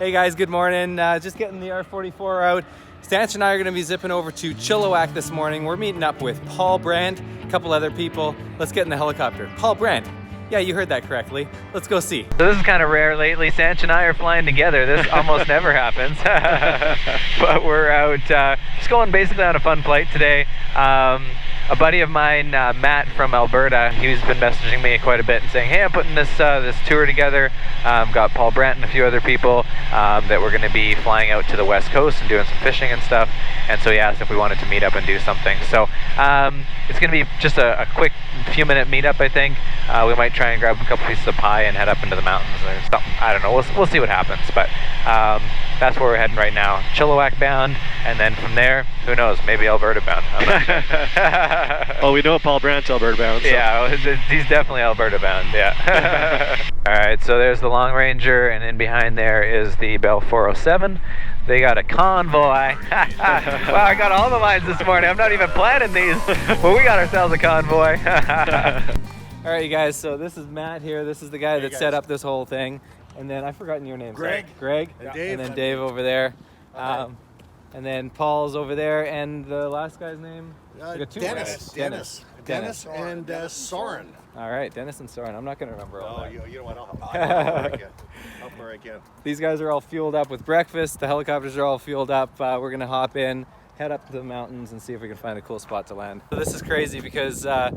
Hey guys, good morning. Just getting the R44 out. Stanch and I are going to be zipping over to Chilliwack this morning. We're meeting up with Paul Brandt, a couple other people. Let's get in the helicopter. Paul Brandt. Yeah, you heard that correctly. Let's go see. So this is kind of rare lately. Stanch and I are flying together. This almost never happens. But we're out just going basically on a fun flight today. A buddy of mine, Matt from Alberta, he's been messaging me quite a bit and saying, hey, I'm putting this this tour together. Got Paul Brandt and a few other people that we're going to be flying out to the west coast and doing some fishing and stuff. And so he asked if we wanted to meet up and do something. So it's going to be just a quick few minute meetup, I think. We might try and grab a couple pieces of pie and head up into the mountains or something. I don't know. We'll see what happens. But that's where we're heading right now. Chilliwack bound, and then from there, who knows? Maybe Alberta bound. I'm not sure. Well, we know Paul Brandt's Alberta bound. So. Yeah, he's definitely Alberta bound. Yeah. All right. So there's the Long Ranger, and in behind there is the Bell 407. They got a convoy. Wow, I got all the lines this morning. I'm not even planning these, but we got ourselves a convoy. All right, you guys, so this is Matt here. This is the guy that set up this whole thing. And then I've forgotten your name. Greg. Sorry. Greg. And Dave. And then Dave over there. And then Paul's over there. And the last guy's name? We got two Dennis and Soren. All right, Dennis and Soren. I'm not going to remember all that. You know what? I'll where I can. These guys are all fueled up with breakfast. The helicopters are all fueled up. We're going to hop in, head up to the mountains, and see if we can find a cool spot to land. So this is crazy because, I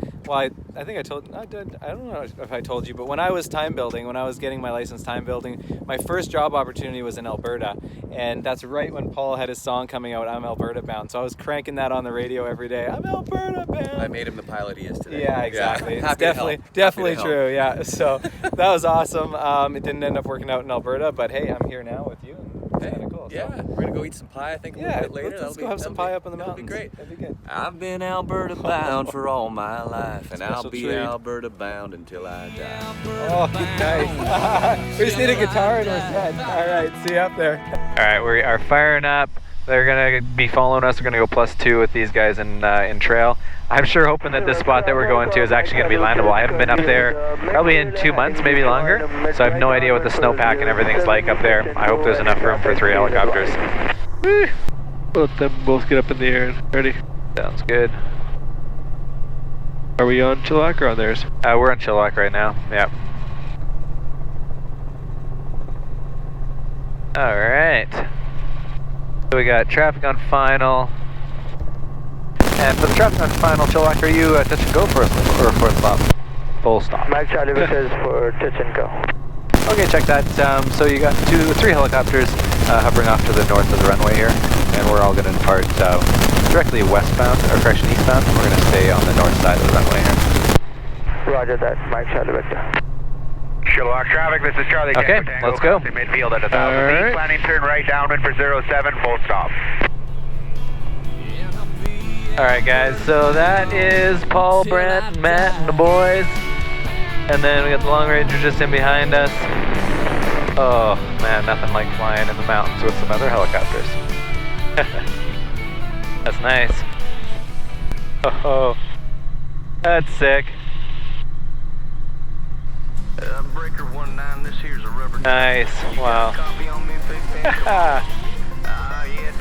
think I don't know if I told you, but when I was time building, when I was getting my license time building, my first job opportunity was in Alberta. And that's right when Paul had his song coming out, I'm Alberta bound. So I was cranking that on the radio every day. I'm Alberta bound. I made him the pilot he is today. Yeah, exactly. Yeah. It's definitely true. Yeah. So that was awesome. It didn't end up working out in Alberta, but hey, I'm here now with you. And it's kind of cool. Yeah, So, we're gonna go eat some pie. I think a little bit later. Let's go have some pie up in the mountains. That'd be great. That'd be good. I've been Alberta bound for all my life, and I'll Special be treat. Alberta bound until I die. Oh, nice. We just need a guitar and we're set. All right, see you up there. All right, we are firing up. They're gonna be following us. We're gonna go +2 with these guys in trail. I'm sure hoping that this spot that we're going to is actually gonna be landable. I haven't been up there probably in 2 months, maybe longer. So I have no idea what the snowpack and everything's like up there. I hope there's enough room for 3 helicopters. Woo. Let them both get up in the air and ready. Sounds good. Are we on Chilliwack or on theirs? We're on Chilliwack right now. Yeah. All right. So we got traffic on final. And for the traffic on final, Chilliwack, are you touch and go for a full stop? Full stop. Mike Charlie says for touch and go. Okay, check that. So you got 3 helicopters hovering off to the north of the runway here, and we're all going to depart directly westbound, or correction, eastbound. We're going to stay on the north side of the runway here. Roger that, Mike Charlie Victor. Chilliwack traffic, this is Charlie. Okay, let's go. Midfield at 1,000 feet. right. Planning turn right downwind for 07, full stop. All right, guys. So that is Paul Brandt, Matt, and the boys, and then we got the Long Ranger just in behind us. Oh man, nothing like flying in the mountains with some other helicopters. That's nice. Oh, that's sick. Breaker 19, this here's a rubber. Nice. Wow. Copy on me, big fan.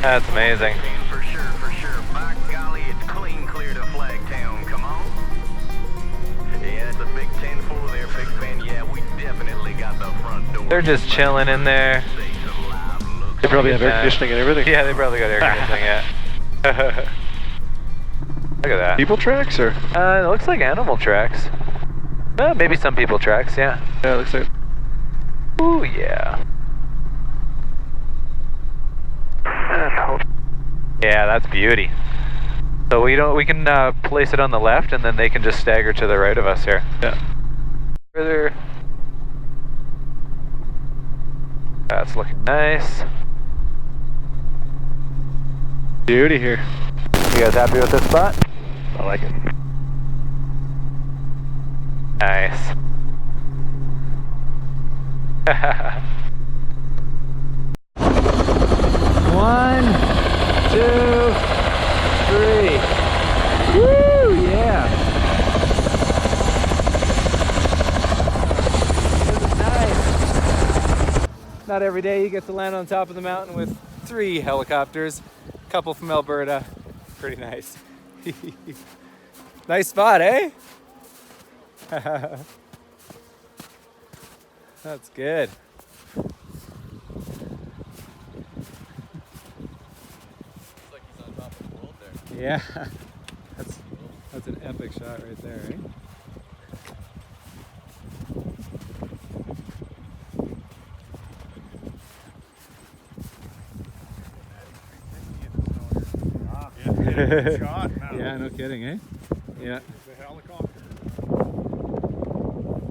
That's amazing. For sure, for sure. By golly, it's clean clear to Flagtown. Come on. Yeah, it's a big 10-4 there, big fan. Yeah, we definitely got the front door. They're just chilling in there. They probably have air conditioning and everything. Yeah, they probably got air conditioning. Yeah. Look at that. People tracks or? It looks like animal tracks. Maybe some people tracks. Yeah. Yeah, it looks like. Ooh, yeah. Yeah, that's beauty. So we can place it on the left, and then they can just stagger to the right of us here. Yeah. Further. That's looking nice. Beauty here. You guys happy with this spot? I like it. Nice. 1, 2, 3. Woo, yeah. This is nice. Not every day you get to land on top of the mountain with 3 helicopters. A couple from Alberta. Pretty nice. Nice spot, eh? That's good. Looks like he's on top of the world there. Yeah. That's an epic shot right there, eh? Shot, Yeah, no kidding, eh? Yeah. The helicopter.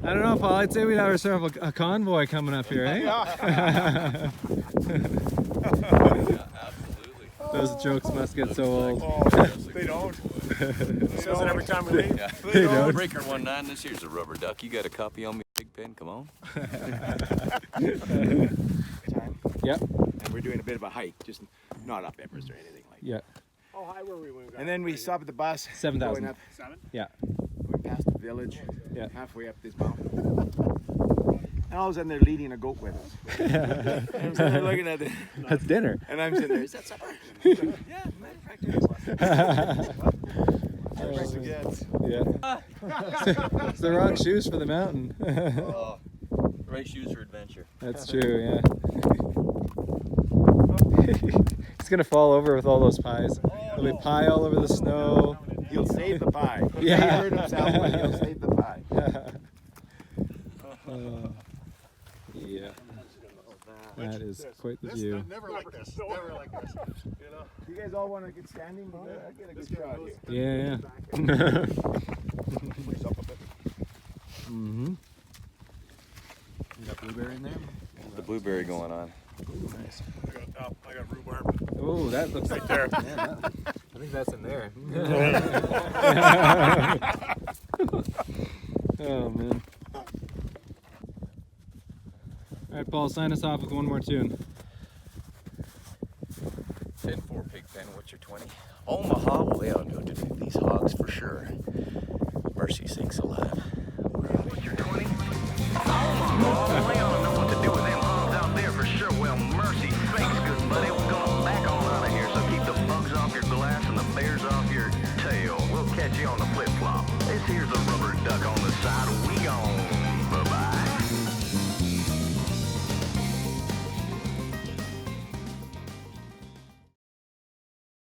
I don't know, Paul. I'd say we'd have ourselves a convoy coming up here, eh? Yeah. Absolutely. Those jokes must get so old. Oh, they don't. Says it every time we leave. Yeah. They don't. Breaker 19, this here's a rubber duck. You got a copy on me, Big Ben? Come on. Yep. And we're doing a bit of a hike, just not up Everest or anything like that. Yeah. How high were we when we got And then we stop at the bus. 7,000. Going up, 7? Yeah. going past the village, Yeah. halfway up this mountain. And all of a sudden they're leading a goat with us. And I'm sitting there looking at it, That's dinner. and I'm sitting there, is that supper? Yeah, matter of fact, it is. Yeah. It's the wrong shoes for the mountain. Oh, right shoes for adventure. That's true, yeah. He's gonna fall over with all those pies. There'll be pie all over the snow. He'll save the pie. He Yeah. may hurt himself, but he'll save the pie. Yeah. That is quite the view. Never like this. Never like this. You know? You guys all want to get standing? I'll get a good shot here. Yeah, yeah. Place up a bit. Mm-hmm. You got blueberry in there? The blueberry going on. Nice. I got rhubarb. Oh, that looks Right there. I think that's in there. Oh, man. All right, Paul, sign us off with one more tune. 10-4 Pig Pen, what's your 20? Omaha, well, they ought to go to these hogs for sure. Mercy sakes alive. What's your 20? Omaha, we don't know what to do with them hogs out there for sure. Well, mercy sakes, good buddy, we're gonna back on out of here. So keep the bugs off your glass and the bears off your tail. We'll catch you on the flip-flop. This here's a rubber duck on the side.